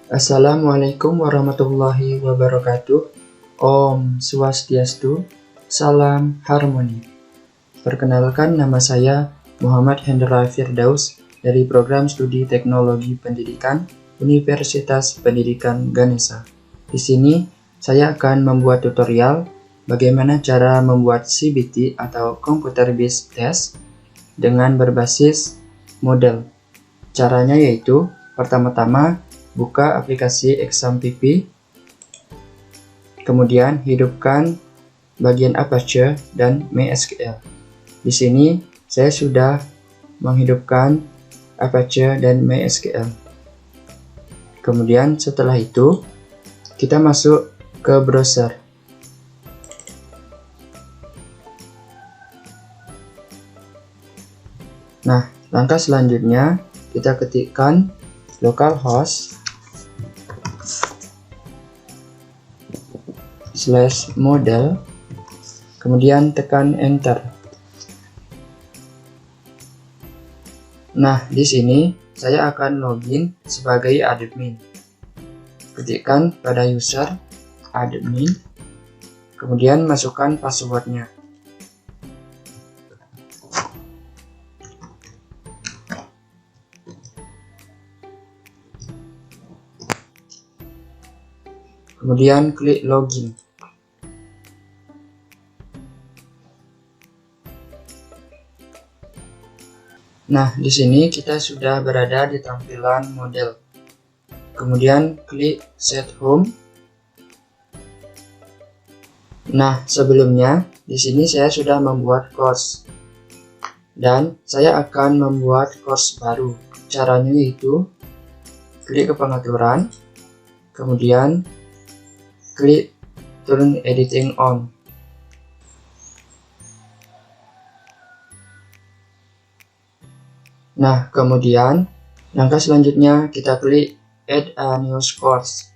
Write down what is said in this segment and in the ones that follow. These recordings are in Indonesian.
Assalamualaikum warahmatullahi wabarakatuh. Om Swastiastu, salam harmoni. Perkenalkan, nama saya Muhammad Hendra Firdaus dari Program Studi Teknologi Pendidikan Universitas Pendidikan Ganesha. Di sini saya akan membuat tutorial bagaimana cara membuat CBT atau Computer Based Test dengan berbasis model. Caranya yaitu pertama-tama buka aplikasi ExamPP, kemudian hidupkan bagian Apache dan MySQL. Di sini saya sudah menghidupkan Apache dan MySQL. Kemudian setelah itu kita masuk ke browser. Nah, langkah selanjutnya kita ketikkan localhost /model, kemudian tekan enter. Nah, di sini saya akan login sebagai admin. Ketikkan pada user admin, kemudian masukkan passwordnya. Kemudian klik login. Nah, di sini kita sudah berada di tampilan model. Kemudian klik set home. Nah, sebelumnya di sini saya sudah membuat course dan saya akan membuat course baru. Caranya yaitu klik ke pengaturan, kemudian klik turn editing on. Nah, kemudian langkah selanjutnya kita klik add a new course.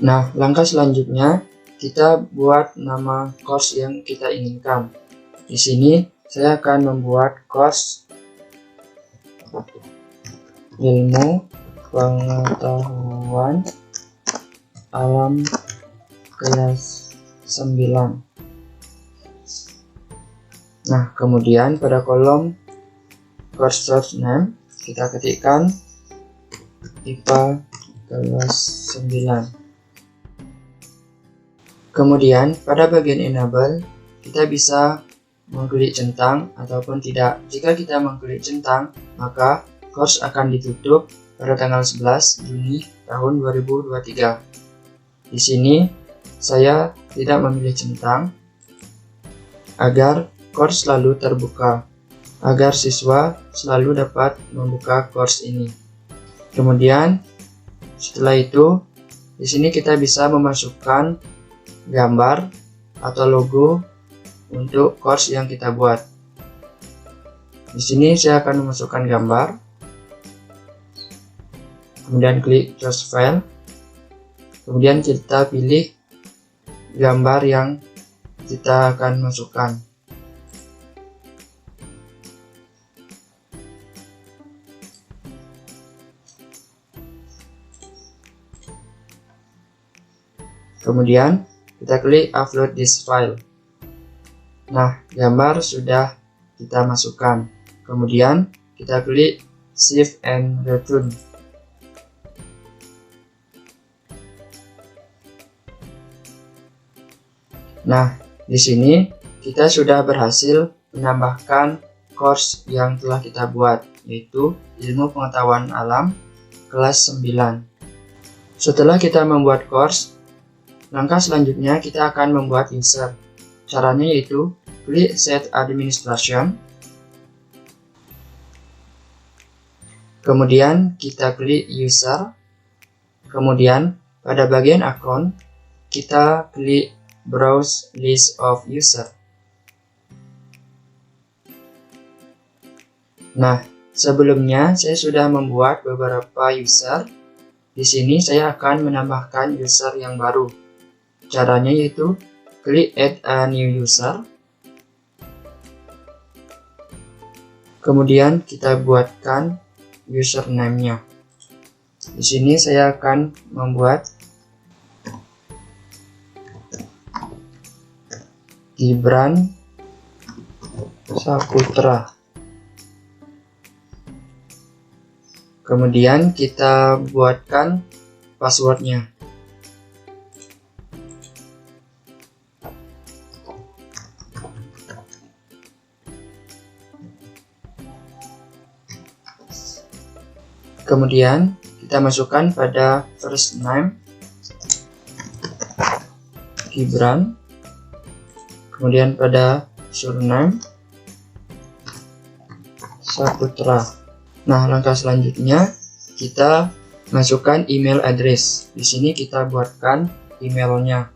Nah, langkah selanjutnya kita buat nama course yang kita inginkan. Di sini saya akan membuat course ilmu pengetahuan alam kelas 9. Nah, kemudian pada kolom course name kita ketikkan IPA kelas 9. Kemudian pada bagian enable kita bisa mengklik centang ataupun tidak. Jika kita mengklik centang, maka course akan ditutup pada tanggal 11 Juni tahun 2023. Di sini saya tidak memilih centang agar course selalu terbuka, agar siswa selalu dapat membuka course ini. Kemudian setelah itu di sini kita bisa memasukkan gambar atau logo untuk course yang kita buat. Di sini saya akan memasukkan gambar. Kemudian klik choose file. Kemudian kita pilih gambar yang kita akan masukkan. Kemudian kita klik upload this file. Nah, gambar sudah kita masukkan. Kemudian kita klik save and return. Nah, di sini kita sudah berhasil menambahkan course yang telah kita buat, yaitu ilmu pengetahuan alam kelas 9. Setelah kita membuat course, langkah selanjutnya kita akan membuat user. Caranya yaitu klik set administration. Kemudian kita klik user. Kemudian pada bagian akun kita klik browse list of user. Nah, sebelumnya saya sudah membuat beberapa user. Di sini saya akan menambahkan user yang baru. Caranya yaitu klik add a new user. Kemudian kita buatkan username-nya. Di sini saya akan membuat Gibran Saputra. Kemudian kita buatkan passwordnya. Kemudian kita masukkan pada first name Gibran, kemudian pada surname Saputra. Nah, langkah selanjutnya kita masukkan email address. Di sini kita buatkan emailnya.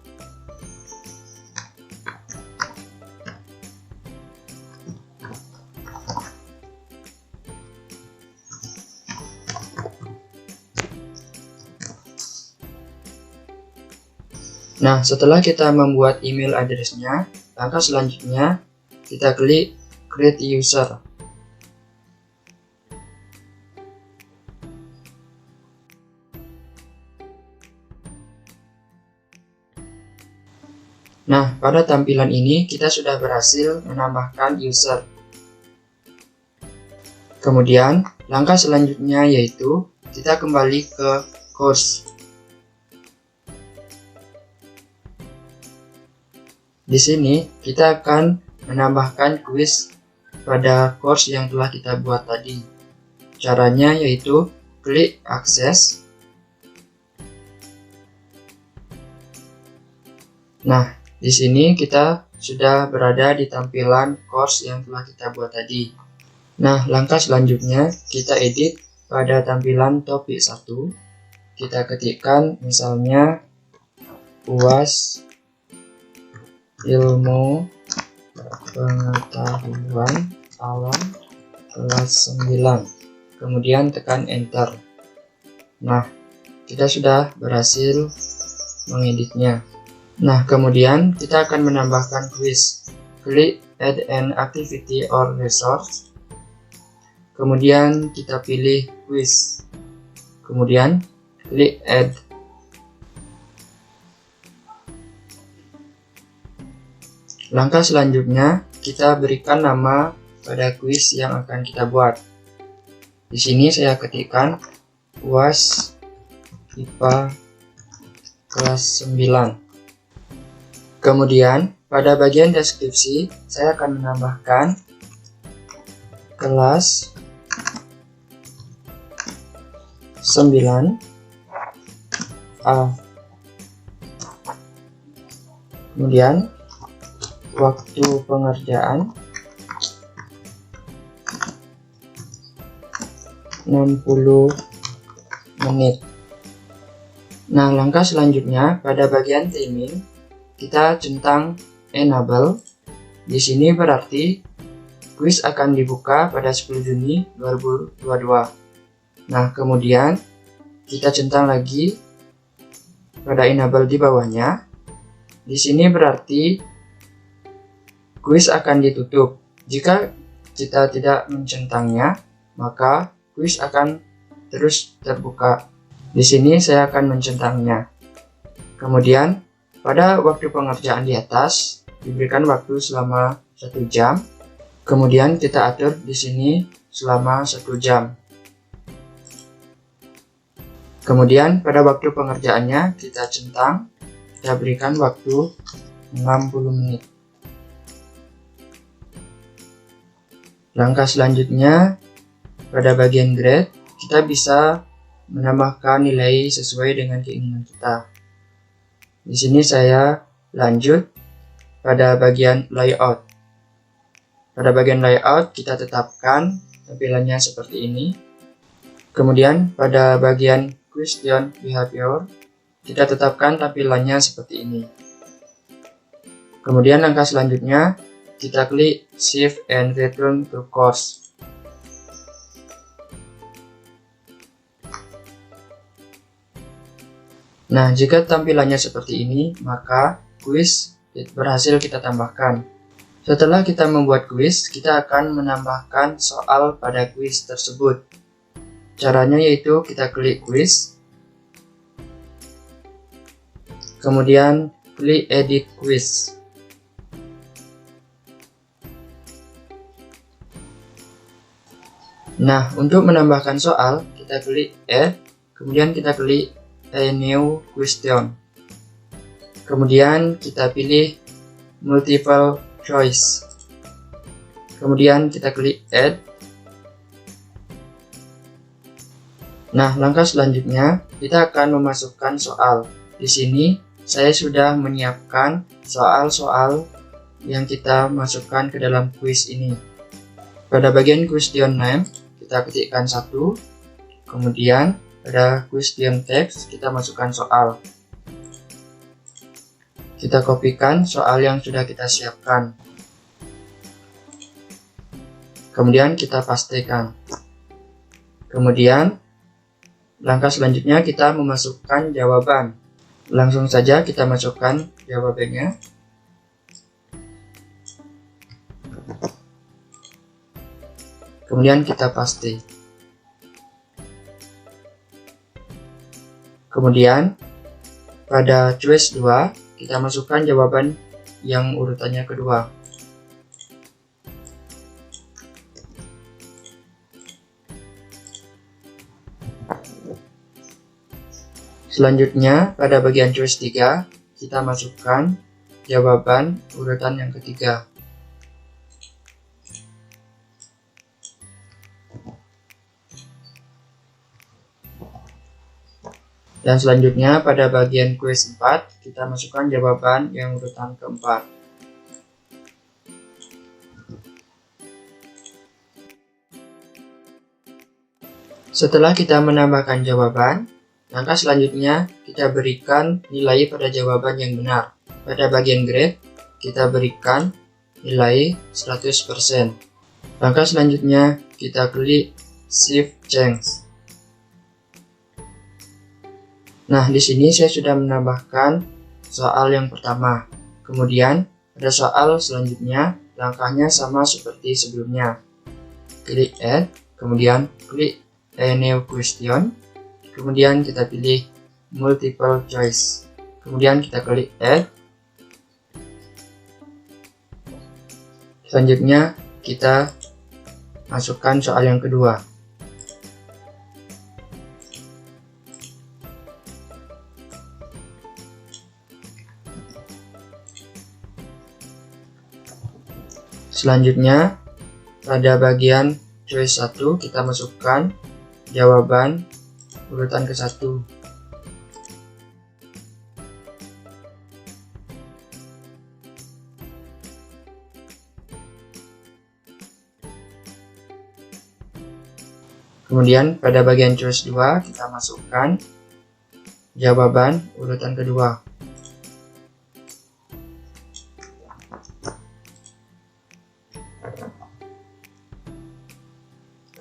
Nah, setelah kita membuat email address-nya, langkah selanjutnya kita klik create user. Nah, pada tampilan ini kita sudah berhasil menambahkan user. Kemudian, langkah selanjutnya yaitu kita kembali ke course. Di sini kita akan menambahkan kuis pada course yang telah kita buat tadi. Caranya yaitu klik akses. Nah, di sini kita sudah berada di tampilan course yang telah kita buat tadi. Nah, langkah selanjutnya kita edit pada tampilan topik 1. Kita ketikkan misalnya UAS Ilmu Pengetahuan Alam kelas 9. Kemudian tekan enter. Nah, kita sudah berhasil mengeditnya. Nah, kemudian kita akan menambahkan quiz. Klik add an activity or resource. Kemudian kita pilih quiz. Kemudian klik add. Langkah selanjutnya, kita berikan nama pada kuis yang akan kita buat. Di sini saya ketikkan UAS IPA kelas 9. Kemudian, pada bagian deskripsi, saya akan menambahkan kelas 9A. Kemudian, waktu pengerjaan 60 menit. Nah, langkah selanjutnya pada bagian timing kita centang enable. Di sini berarti kuis akan dibuka pada 10 Juni 2022. Nah, kemudian kita centang lagi pada enable di bawahnya. Di sini berarti kuis akan ditutup. Jika kita tidak mencentangnya, maka kuis akan terus terbuka. Di sini saya akan mencentangnya. Kemudian, pada waktu pengerjaan di atas, diberikan waktu selama 1 jam. Kemudian kita atur di sini selama 1 jam. Kemudian, pada waktu pengerjaannya, kita centang, kita berikan waktu 60 menit. Langkah selanjutnya, pada bagian grade, kita bisa menambahkan nilai sesuai dengan keinginan kita. Di sini saya lanjut pada bagian layout. Pada bagian layout, kita tetapkan tampilannya seperti ini. Kemudian, pada bagian question behavior, kita tetapkan tampilannya seperti ini. Kemudian, langkah selanjutnya, kita klik Save and Return to Course. Nah, jika tampilannya seperti ini, maka kuis berhasil kita tambahkan. Setelah kita membuat kuis, kita akan menambahkan soal pada kuis tersebut. Caranya yaitu kita klik kuis, kemudian klik edit quiz. Nah, untuk menambahkan soal, kita klik add, kemudian kita klik a new question. Kemudian kita pilih multiple choice. Kemudian kita klik add. Nah, langkah selanjutnya kita akan memasukkan soal. Di sini saya sudah menyiapkan soal-soal yang kita masukkan ke dalam kuis ini. Pada bagian question name, kita ketikkan 1, kemudian pada question text kita masukkan soal. Kita kopikan soal yang sudah kita siapkan. Kemudian kita pastekan. Kemudian langkah selanjutnya kita memasukkan jawaban. Langsung saja kita masukkan jawabannya. Kemudian kita paste. Kemudian pada choice 2 kita masukkan jawaban yang urutannya kedua. Selanjutnya pada bagian choice 3 kita masukkan jawaban urutan yang ketiga. Dan selanjutnya pada bagian quiz 4 kita masukkan jawaban yang urutan keempat. Setelah kita menambahkan jawaban, langkah selanjutnya kita berikan nilai pada jawaban yang benar. Pada bagian grade kita berikan nilai 100%. Langkah selanjutnya kita klik Save Change. Nah, di sini saya sudah menambahkan soal yang pertama. Kemudian, pada soal selanjutnya, langkahnya sama seperti sebelumnya. Klik Add, kemudian klik a new question, kemudian kita pilih multiple choice. Kemudian kita klik Add. Selanjutnya, kita masukkan soal yang kedua. Selanjutnya, pada bagian choice 1 kita masukkan jawaban urutan ke-1. Kemudian pada bagian choice 2 kita masukkan jawaban urutan kedua.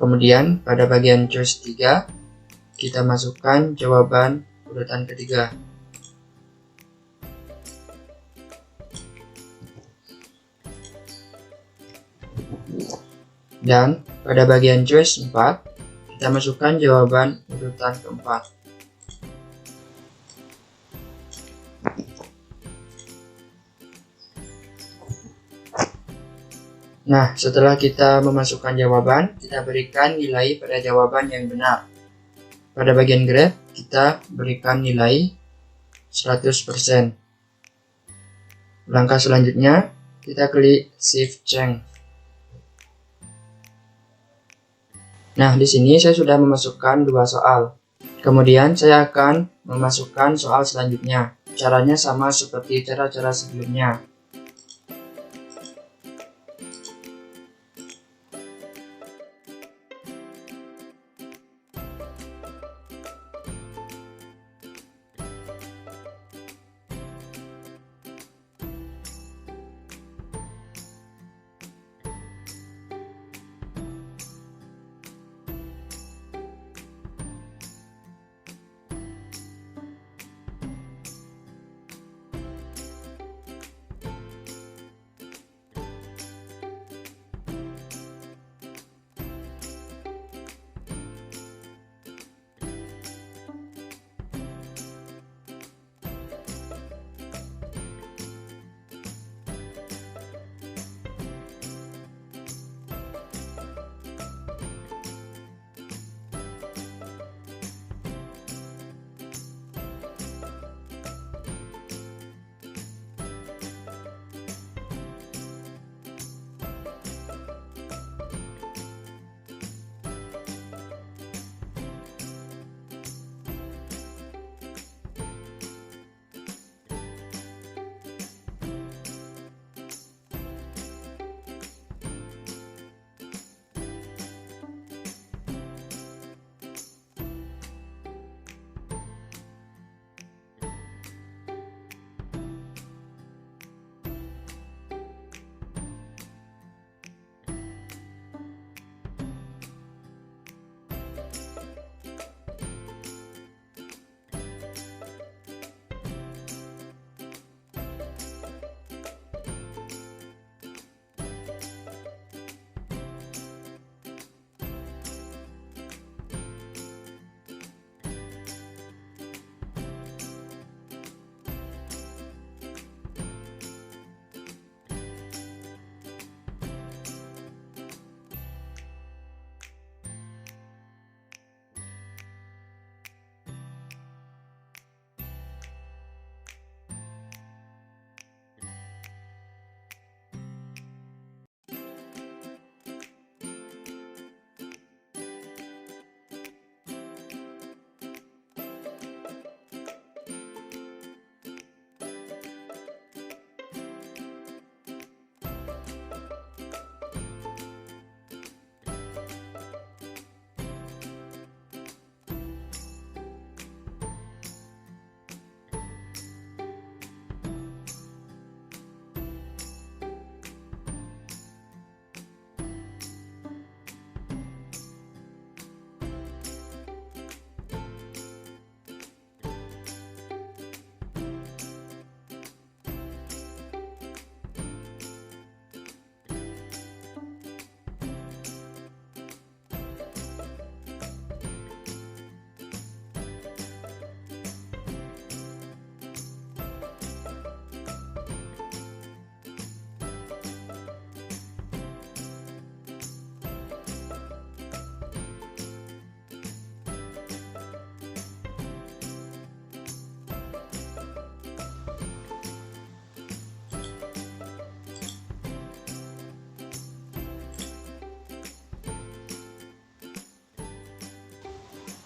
Kemudian pada bagian choice 3 kita masukkan jawaban urutan ketiga. Dan pada bagian choice 4 kita masukkan jawaban urutan keempat. Nah, setelah kita memasukkan jawaban, kita berikan nilai pada jawaban yang benar. Pada bagian grade, kita berikan nilai 100%. Langkah selanjutnya, kita klik Save Change. Nah, di sini saya sudah memasukkan 2 soal. Kemudian saya akan memasukkan soal selanjutnya. Caranya sama seperti cara-cara sebelumnya.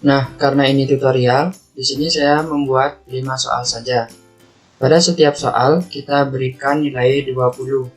Nah, karena ini tutorial, di sini saya membuat 5 soal saja. Pada setiap soal, kita berikan nilai 20.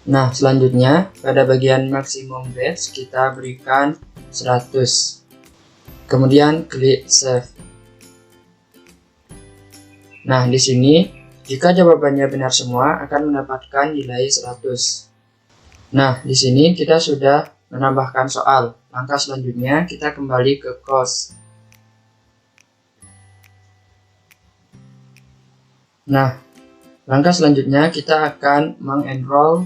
Nah, selanjutnya pada bagian maksimum batch kita berikan 100. Kemudian klik save. Nah, di sini jika jawabannya benar semua akan mendapatkan nilai 100. Nah, di sini kita sudah menambahkan soal. Langkah selanjutnya kita kembali ke course. Nah, langkah selanjutnya kita akan mengenroll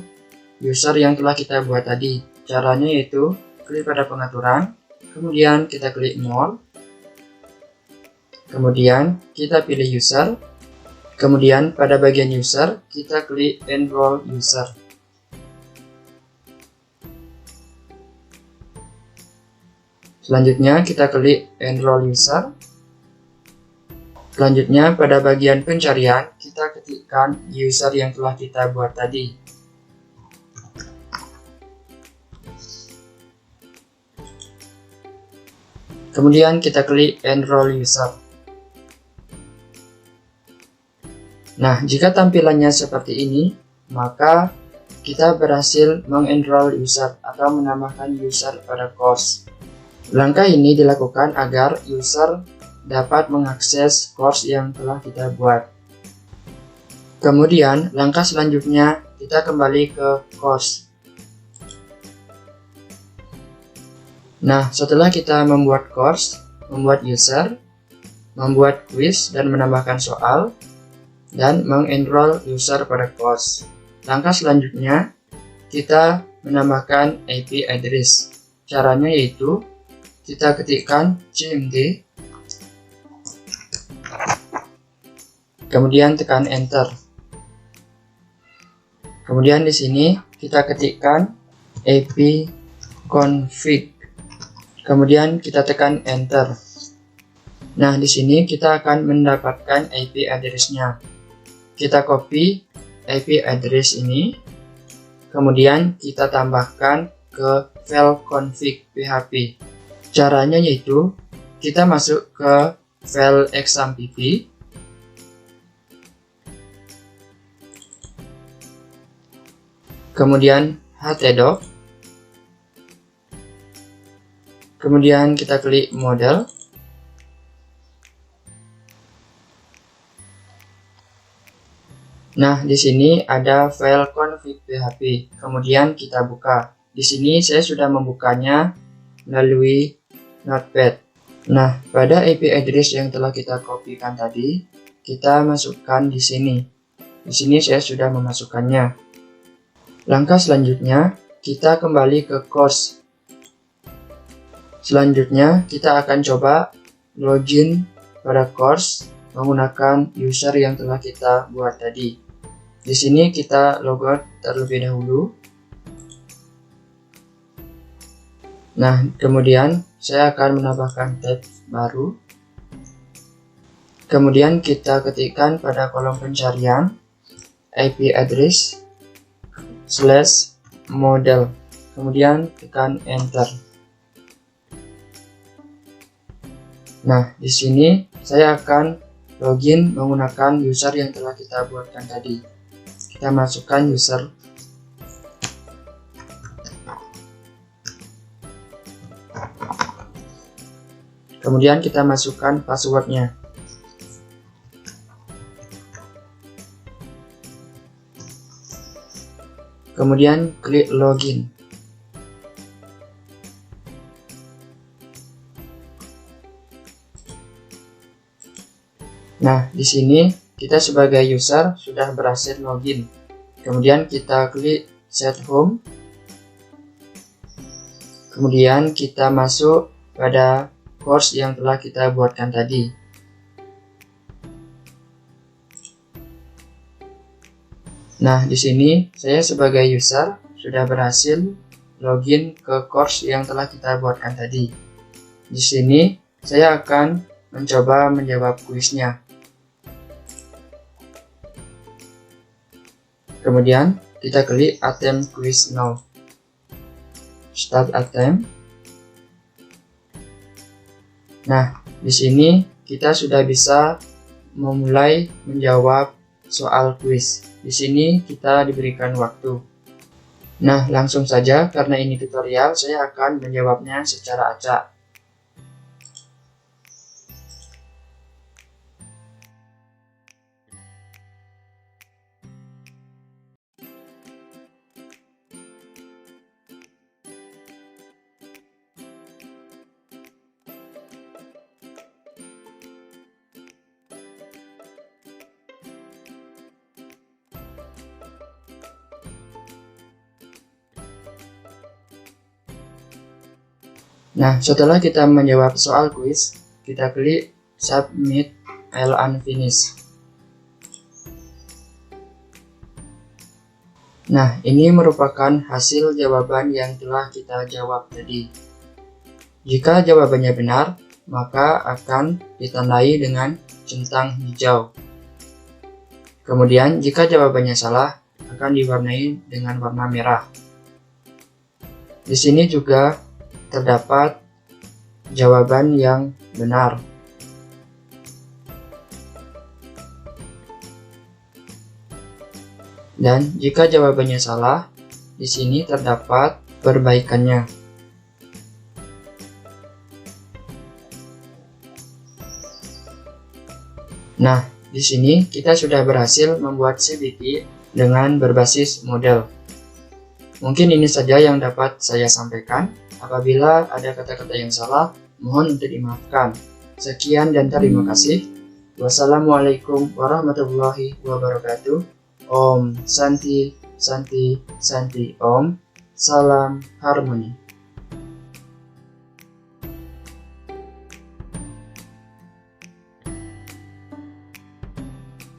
user yang telah kita buat tadi. Caranya yaitu klik pada pengaturan, kemudian kita klik more, kemudian kita pilih user, kemudian pada bagian user kita klik enroll user. Selanjutnya kita klik enroll user. Selanjutnya pada bagian pencarian kita ketikkan user yang telah kita buat tadi. Kemudian kita klik enroll user. Nah, jika tampilannya seperti ini, maka kita berhasil mengenroll user atau menambahkan user pada course. Langkah ini dilakukan agar user dapat mengakses course yang telah kita buat. Kemudian, langkah selanjutnya kita kembali ke course. Nah, setelah kita membuat course, membuat user, membuat quiz dan menambahkan soal, dan mengenroll user pada course. Langkah selanjutnya, kita menambahkan IP address. Caranya yaitu, kita ketikkan cmd, kemudian tekan enter. Kemudian di sini kita ketikkan ipconfig. Kemudian kita tekan enter. Nah, di sini kita akan mendapatkan IP address-nya. Kita copy IP address ini, kemudian kita tambahkan ke file config php. Caranya yaitu kita masuk ke file exampp, kemudian htdoc, kemudian kita klik model. Nah, di sini ada file config php. Kemudian kita buka. Di sini saya sudah membukanya melalui Notepad. Nah, pada IP address yang telah kita kopikan tadi, kita masukkan di sini. Di sini saya sudah memasukkannya. Langkah selanjutnya, kita kembali ke course. Selanjutnya, kita akan coba login pada course menggunakan user yang telah kita buat tadi. Di sini kita logout terlebih dahulu. Nah, kemudian saya akan menambahkan tab baru. Kemudian kita ketikkan pada kolom pencarian IP address /model. Kemudian tekan enter. Nah, di sini saya akan login menggunakan user yang telah kita buatkan tadi. Kita masukkan user. Kemudian kita masukkan passwordnya. Kemudian klik login. Nah, di sini kita sebagai user sudah berhasil login. Kemudian kita klik set home. Kemudian kita masuk pada course yang telah kita buatkan tadi. Nah, di sini saya sebagai user sudah berhasil login ke course yang telah kita buatkan tadi. Di sini saya akan mencoba menjawab kuisnya. Kemudian kita klik attempt quiz now. Start attempt. Nah, di sini kita sudah bisa memulai menjawab soal kuis. Di sini kita diberikan waktu. Nah, langsung saja karena ini tutorial, saya akan menjawabnya secara acak. Nah, setelah kita menjawab soal kuis, kita klik Submit File Unfinished. Nah, ini merupakan hasil jawaban yang telah kita jawab tadi. Jika jawabannya benar, maka akan ditandai dengan centang hijau. Kemudian, jika jawabannya salah, akan diwarnai dengan warna merah. Di sini juga terdapat jawaban yang benar. Dan jika jawabannya salah, di sini terdapat perbaikannya. Nah, di sini kita sudah berhasil membuat CBT dengan berbasis model. Mungkin ini saja yang dapat saya sampaikan. Apabila ada kata-kata yang salah, mohon untuk dimaafkan. Sekian dan terima kasih. Wassalamualaikum warahmatullahi wabarakatuh. Om Santi Santi Santi Om. Salam harmoni.